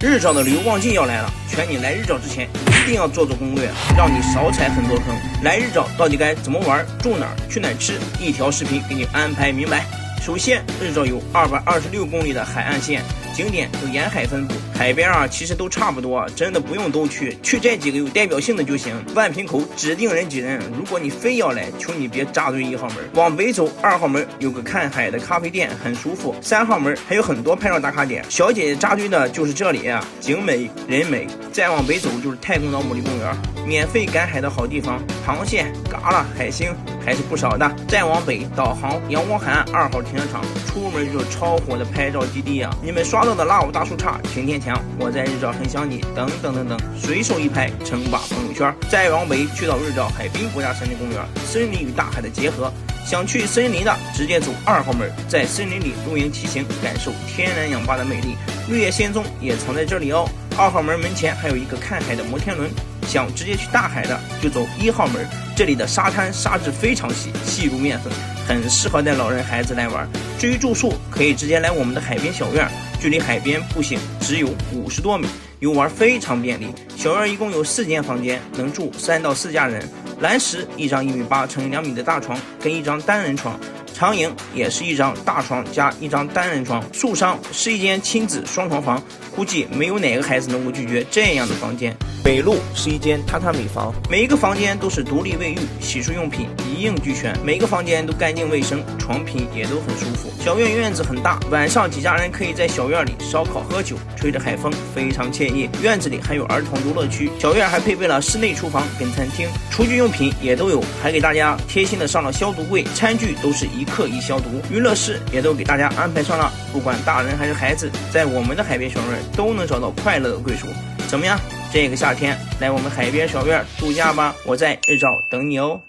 日照的旅游旺季要来了，劝你来日照之前一定要做攻略，让你少踩很多坑。来日照到底该怎么玩、住哪儿、去哪儿吃，一条视频给你安排明白。首先，日照有226公里的海岸线，景点有沿海分布，海边其实都差不多，真的不用都去这几个有代表性的就行。万平口指定人挤人，如果你非要来，求你别扎堆1号门，往北走2号门有个看海的咖啡店，很舒服。3号门还有很多拍照打卡点，小姐姐扎堆的就是这里景美人美。再往北走就是太公岛牡蛎公园，免费赶海的好地方，螃蟹、蛤蜊、海星还是不少的。再往北导航阳光海岸2号停车场，出门就是超火的拍照基地你们刷到的辣舞大树杈、擎天墙、我在日照很想你等等等等，随手一拍称霸朋友圈。再往北去到日照海滨国家森林公园，森林与大海的结合，想去森林的直接走2号门，在森林里露营骑行，感受天然氧吧的美丽。绿叶仙踪也藏在这里2号门门前还有一个看海的摩天轮，想直接去大海的就走1号门，这里的沙滩沙质非常细，细如面粉，很适合带老人孩子来玩。至于住宿，可以直接来我们的海边小院，距离海边步行只有50多米，游玩非常便利。小院一共有4间房间，能住3到4家人。蓝石一张1.8乘2米的大床跟一张单人床，长营也是一张大床加一张单人床，树上是一间亲子双床房，估计没有哪个孩子能够拒绝这样的房间。北路是一间榻榻米房，每一个房间都是独立卫浴，洗漱用品一应俱全，每个房间都干净卫生，床品也都很舒服。小院院子很大，晚上几家人可以在小院里烧烤喝酒，吹着海风，非常惬意。院子里还有儿童游乐区，小院还配备了室内厨房跟餐厅，厨具用品也都有，还给大家贴心的上了消毒柜，餐具都是1克1消毒。娱乐室也都给大家安排上了，不管大人还是孩子，在我们的海边小院都能找到快乐的归属。怎么样？这个夏天来我们海边小院度假吧，我在日照等你哦。